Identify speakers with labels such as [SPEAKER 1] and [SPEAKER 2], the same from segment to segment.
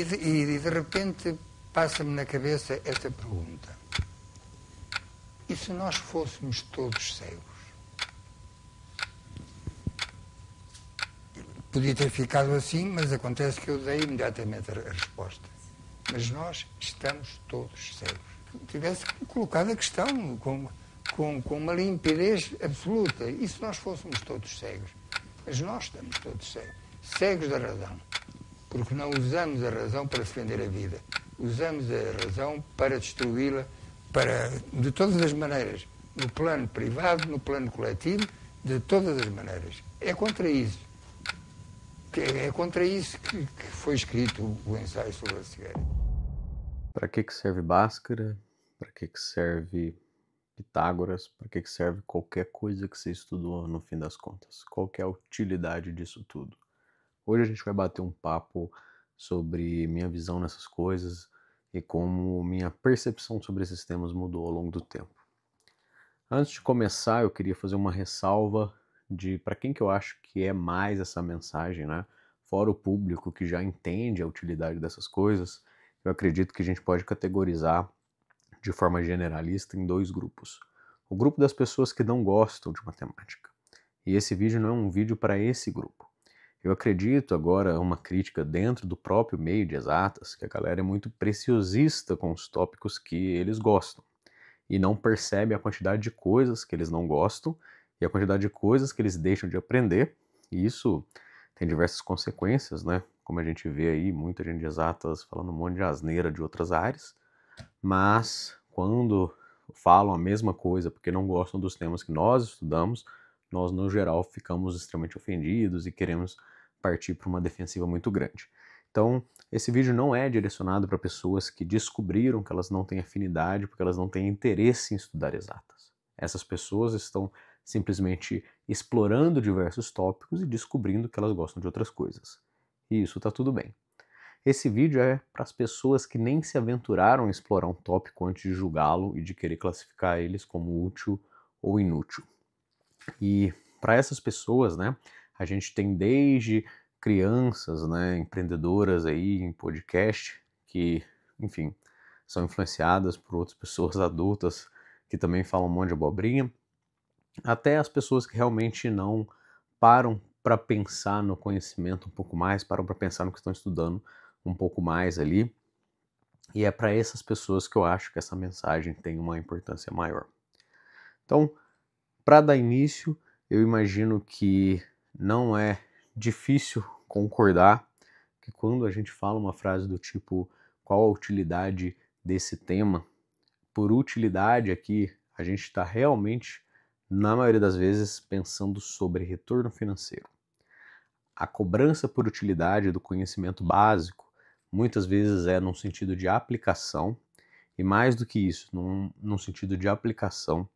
[SPEAKER 1] de repente passa-me na cabeça esta pergunta. E se nós fôssemos todos cegos? Podia ter ficado assim, mas acontece que eu dei imediatamente a resposta. Mas nós estamos todos cegos. Tivesse colocado a questão com uma limpidez absoluta. E se nós fôssemos todos cegos? Mas nós estamos todos cegos. Cegos da razão. Porque não usamos a razão para defender a vida. Usamos a razão para destruí-la de todas as maneiras. No plano privado, no plano coletivo, de todas as maneiras. É contra isso. É contra isso que foi escrito o ensaio sobre a cegueira.
[SPEAKER 2] Para que serve Bhaskara? Para que serve Pitágoras? Para que serve qualquer coisa que você estudou no fim das contas? Qual que é a utilidade disso tudo? Hoje a gente vai bater um papo sobre minha visão nessas coisas e como minha percepção sobre esses temas mudou ao longo do tempo. Antes de começar, eu queria fazer uma ressalva de para quem que eu acho que é mais essa mensagem, né? Fora o público que já entende a utilidade dessas coisas, eu acredito que a gente pode categorizar de forma generalista em dois grupos. O grupo das pessoas que não gostam de matemática. E esse vídeo não é um vídeo para esse grupo. Eu acredito agora uma crítica dentro do próprio meio de exatas, que a galera é muito preciosista com os tópicos que eles gostam. E não percebe a quantidade de coisas que eles não gostam e a quantidade de coisas que eles deixam de aprender. E isso tem diversas consequências, né? Como a gente vê aí, muita gente de exatas falando um monte de asneira de outras áreas. Mas quando falam a mesma coisa porque não gostam dos temas que nós estudamos, nós no geral ficamos extremamente ofendidos e queremos partir para uma defensiva muito grande. Então, esse vídeo não é direcionado para pessoas que descobriram que elas não têm afinidade porque elas não têm interesse em estudar exatas. Essas pessoas estão simplesmente explorando diversos tópicos e descobrindo que elas gostam de outras coisas. E isso está tudo bem. Esse vídeo é para as pessoas que nem se aventuraram a explorar um tópico antes de julgá-lo e de querer classificar eles como útil ou inútil. E para essas pessoas, né, a gente tem desde crianças, né, empreendedoras aí em podcast que, enfim, são influenciadas por outras pessoas adultas que também falam um monte de abobrinha, até as pessoas que realmente não param para pensar no conhecimento um pouco mais, param para pensar no que estão estudando um pouco mais ali. E é para essas pessoas que eu acho que essa mensagem tem uma importância maior. Então, para dar início, eu imagino que não é difícil concordar que quando a gente fala uma frase do tipo qual a utilidade desse tema, por utilidade aqui, a gente está realmente, na maioria das vezes, pensando sobre retorno financeiro. A cobrança por utilidade do conhecimento básico muitas vezes é num sentido de aplicação, e mais do que isso, num sentido de aplicação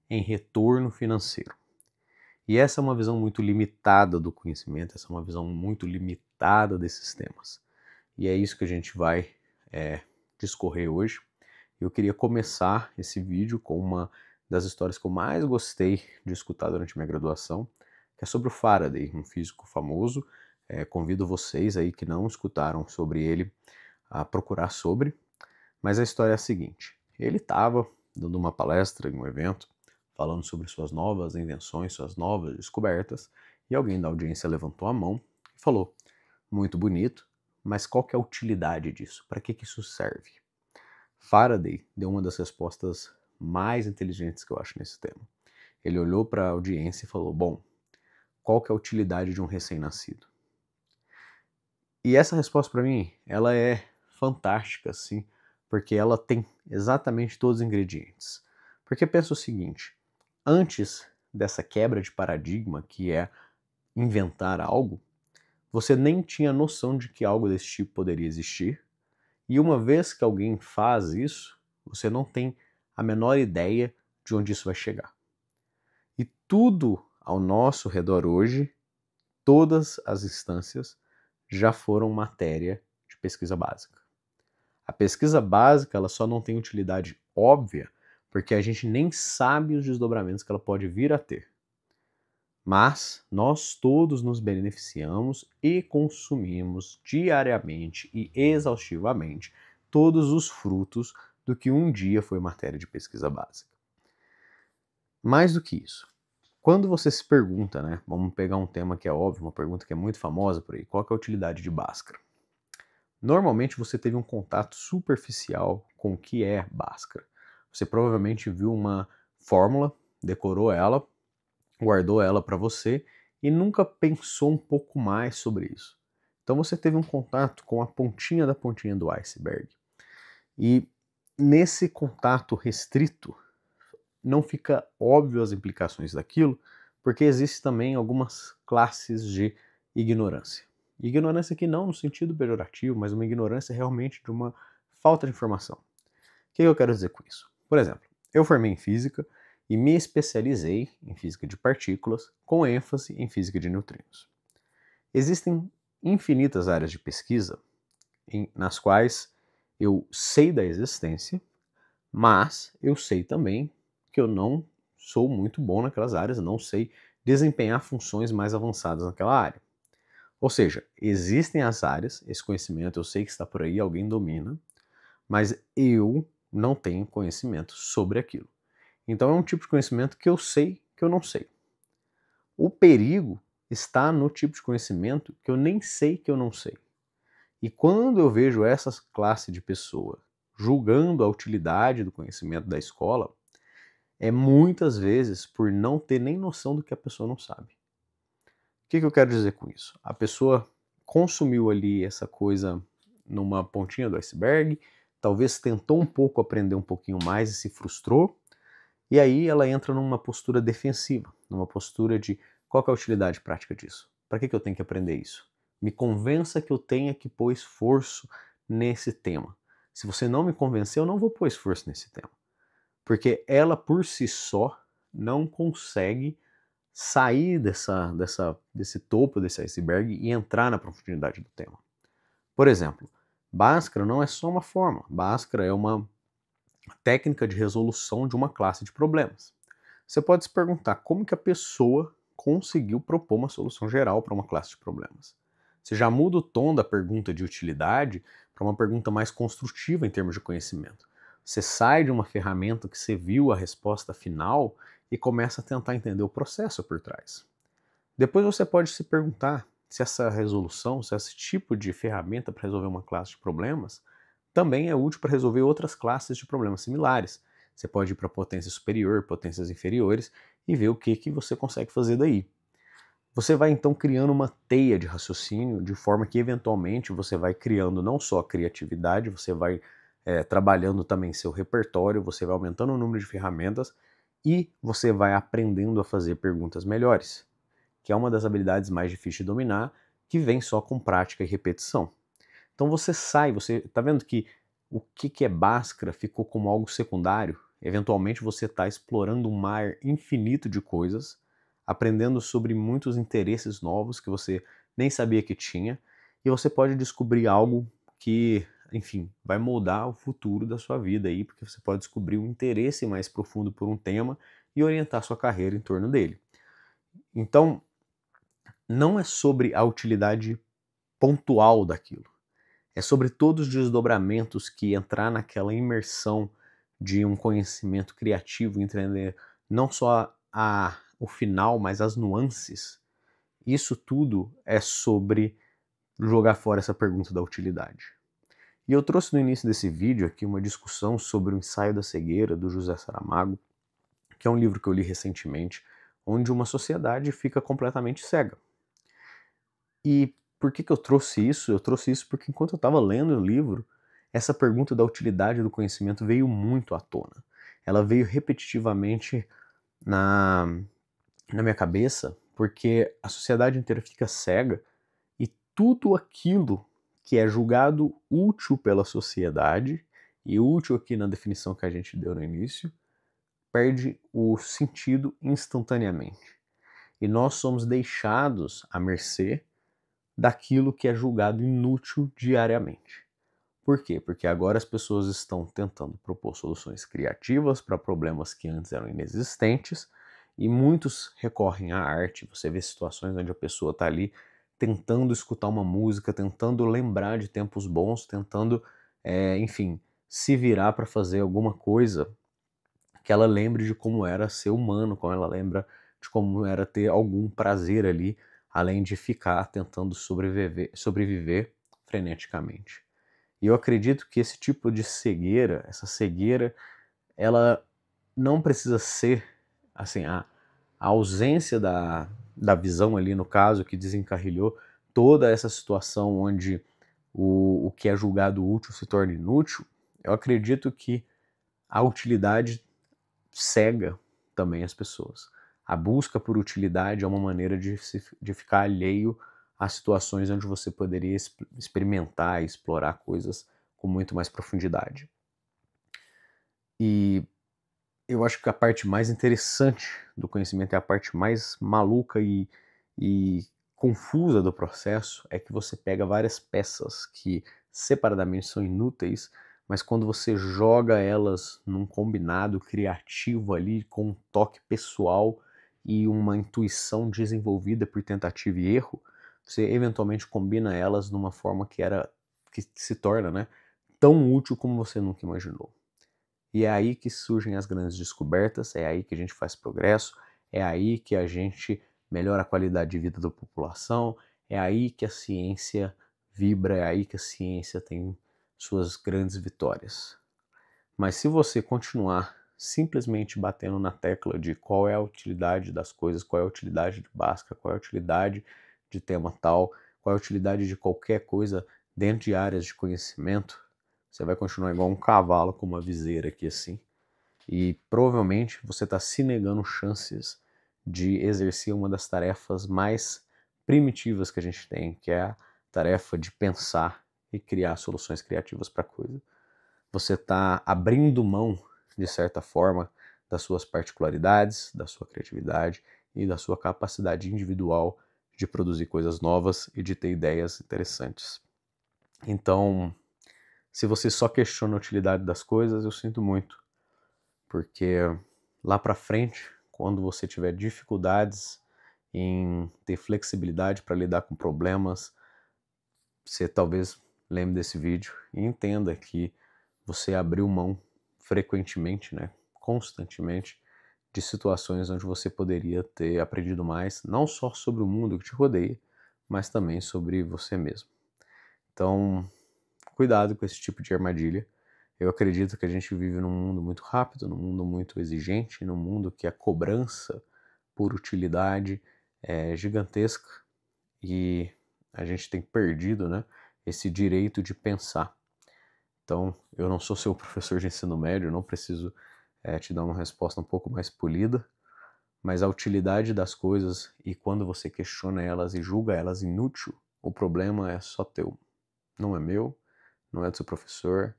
[SPEAKER 2] em retorno financeiro. E essa é uma visão muito limitada do conhecimento, essa é uma visão muito limitada desses temas. E é isso que a gente vai discorrer hoje. Eu queria começar esse vídeo com uma das histórias que eu mais gostei de escutar durante minha graduação, que é sobre o Faraday, um físico famoso. Convido vocês aí que não escutaram sobre ele a procurar sobre, mas a história é a seguinte. Ele estava dando uma palestra em um evento, falando sobre suas novas invenções, suas novas descobertas, e alguém da audiência levantou a mão e falou: muito bonito, mas qual que é a utilidade disso? Para que isso serve? Faraday deu uma das respostas mais inteligentes que eu acho nesse tema. Ele olhou para a audiência e falou: bom, qual que é a utilidade de um recém-nascido? E essa resposta para mim, ela é fantástica, assim, porque ela tem exatamente todos os ingredientes. Porque pensa o seguinte, antes dessa quebra de paradigma, que é inventar algo, você nem tinha noção de que algo desse tipo poderia existir, e uma vez que alguém faz isso, você não tem a menor ideia de onde isso vai chegar. E tudo ao nosso redor hoje, todas as instâncias, já foram matéria de pesquisa básica. A pesquisa básica ela só não tem utilidade óbvia porque a gente nem sabe os desdobramentos que ela pode vir a ter. Mas nós todos nos beneficiamos e consumimos diariamente e exaustivamente todos os frutos do que um dia foi matéria de pesquisa básica. Mais do que isso, quando você se pergunta, né, vamos pegar um tema que é óbvio, uma pergunta que é muito famosa por aí, qual que é a utilidade de Bhaskara? Normalmente você teve um contato superficial com o que é Bhaskara. Você provavelmente viu uma fórmula, decorou ela, guardou ela para você e nunca pensou um pouco mais sobre isso. Então você teve um contato com a pontinha da pontinha do iceberg. E nesse contato restrito, não fica óbvio as implicações daquilo, porque existem também algumas classes de ignorância. Ignorância que não no sentido pejorativo, mas uma ignorância realmente de uma falta de informação. O que eu quero dizer com isso? Por exemplo, eu formei em física e me especializei em física de partículas, com ênfase em física de neutrinos. Existem infinitas áreas de pesquisa nas quais eu sei da existência, mas eu sei também que eu não sou muito bom naquelas áreas, não sei desempenhar funções mais avançadas naquela área. Ou seja, existem as áreas, esse conhecimento eu sei que está por aí, alguém domina, mas eu não tenho conhecimento sobre aquilo. Então é um tipo de conhecimento que eu sei que eu não sei. O perigo está no tipo de conhecimento que eu nem sei que eu não sei. E quando eu vejo essa classe de pessoa julgando a utilidade do conhecimento da escola, é muitas vezes por não ter nem noção do que a pessoa não sabe. O que eu quero dizer com isso? A pessoa consumiu ali essa coisa numa pontinha do iceberg, talvez tentou um pouco aprender um pouquinho mais e se frustrou, e aí ela entra numa postura defensiva, numa postura de qual que é a utilidade prática disso? Para que eu tenho que aprender isso? Me convença que eu tenha que pôr esforço nesse tema. Se você não me convencer, eu não vou pôr esforço nesse tema. Porque ela por si só não consegue sair desse topo desse iceberg e entrar na profundidade do tema. Por exemplo, Bhaskara não é só uma forma, Bhaskara é uma técnica de resolução de uma classe de problemas. Você pode se perguntar como que a pessoa conseguiu propor uma solução geral para uma classe de problemas. Você já muda o tom da pergunta de utilidade para uma pergunta mais construtiva em termos de conhecimento. Você sai de uma ferramenta que você viu a resposta final e começa a tentar entender o processo por trás. Depois você pode se perguntar se essa resolução, se esse tipo de ferramenta para resolver uma classe de problemas também é útil para resolver outras classes de problemas similares. Você pode ir para potência superior, potências inferiores e ver o que você consegue fazer daí. Você vai então criando uma teia de raciocínio, de forma que eventualmente você vai criando não só a criatividade, você vai trabalhando também seu repertório, você vai aumentando o número de ferramentas e você vai aprendendo a fazer perguntas melhores, que é uma das habilidades mais difíceis de dominar, que vem só com prática e repetição. Então você sai, você está vendo que o que é Bhaskara ficou como algo secundário? Eventualmente você está explorando um mar infinito de coisas, aprendendo sobre muitos interesses novos que você nem sabia que tinha, e você pode descobrir algo que, enfim, vai moldar o futuro da sua vida aí, porque você pode descobrir um interesse mais profundo por um tema e orientar sua carreira em torno dele. Então, não é sobre a utilidade pontual daquilo. É sobre todos os desdobramentos que entrar naquela imersão de um conhecimento criativo, entender não só o final, mas as nuances. Isso tudo é sobre jogar fora essa pergunta da utilidade. E eu trouxe no início desse vídeo aqui uma discussão sobre o Ensaio da Cegueira, do José Saramago, que é um livro que eu li recentemente, onde uma sociedade fica completamente cega. E por que eu trouxe isso? Eu trouxe isso porque enquanto eu estava lendo o livro, essa pergunta da utilidade do conhecimento veio muito à tona. Ela veio repetitivamente na minha cabeça, porque a sociedade inteira fica cega e tudo aquilo que é julgado útil pela sociedade, e útil aqui na definição que a gente deu no início, perde o sentido instantaneamente. E nós somos deixados à mercê daquilo que é julgado inútil diariamente. Por quê? Porque agora as pessoas estão tentando propor soluções criativas para problemas que antes eram inexistentes E muitos recorrem à arte. Você vê situações onde a pessoa está ali tentando escutar uma música, tentando lembrar de tempos bons, tentando, enfim, se virar para fazer alguma coisa que ela lembre de como era ser humano, como ela lembra de como era ter algum prazer ali, além de ficar tentando sobreviver freneticamente. E eu acredito que esse tipo de cegueira, essa cegueira, ela não precisa ser, assim, a ausência da visão ali, no caso, que desencarrilhou toda essa situação onde o que é julgado útil se torna inútil. Eu acredito que a utilidade cega também as pessoas. A busca por utilidade é uma maneira de ficar alheio a situações onde você poderia experimentar e explorar coisas com muito mais profundidade. E eu acho que a parte mais interessante do conhecimento, é a parte mais maluca e confusa do processo, é que você pega várias peças que separadamente são inúteis, mas quando você joga elas num combinado criativo ali, com um toque pessoal e uma intuição desenvolvida por tentativa e erro, você eventualmente combina elas numa forma que se torna, né, tão útil como você nunca imaginou. E é aí que surgem as grandes descobertas, é aí que a gente faz progresso, é aí que a gente melhora a qualidade de vida da população, é aí que a ciência vibra, é aí que a ciência tem suas grandes vitórias. Mas se você continuar simplesmente batendo na tecla de qual é a utilidade das coisas, qual é a utilidade de Bhaskara, qual é a utilidade de tema tal, qual é a utilidade de qualquer coisa dentro de áreas de conhecimento, você vai continuar igual um cavalo com uma viseira aqui assim. E provavelmente você está se negando chances de exercer uma das tarefas mais primitivas que a gente tem, que é a tarefa de pensar e criar soluções criativas para a coisa. Você está abrindo mão, de certa forma, das suas particularidades, da sua criatividade e da sua capacidade individual de produzir coisas novas e de ter ideias interessantes. Então, se você só questiona a utilidade das coisas, eu sinto muito, porque lá para frente, quando você tiver dificuldades em ter flexibilidade para lidar com problemas, você talvez lembre desse vídeo e entenda que você abriu mão frequentemente, né, constantemente, de situações onde você poderia ter aprendido mais, não só sobre o mundo que te rodeia, mas também sobre você mesmo. Então, cuidado com esse tipo de armadilha. Eu acredito que a gente vive num mundo muito rápido, num mundo muito exigente, num mundo que a cobrança por utilidade é gigantesca e a gente tem perdido, né, esse direito de pensar. Então, eu não sou seu professor de ensino médio, não preciso te dar uma resposta um pouco mais polida, mas a utilidade das coisas e quando você questiona elas e julga elas inútil, o problema é só teu. Não é meu, não é do seu professor,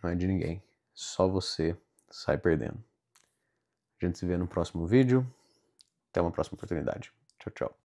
[SPEAKER 2] não é de ninguém. Só você sai perdendo. A gente se vê no próximo vídeo. Até uma próxima oportunidade. Tchau, tchau.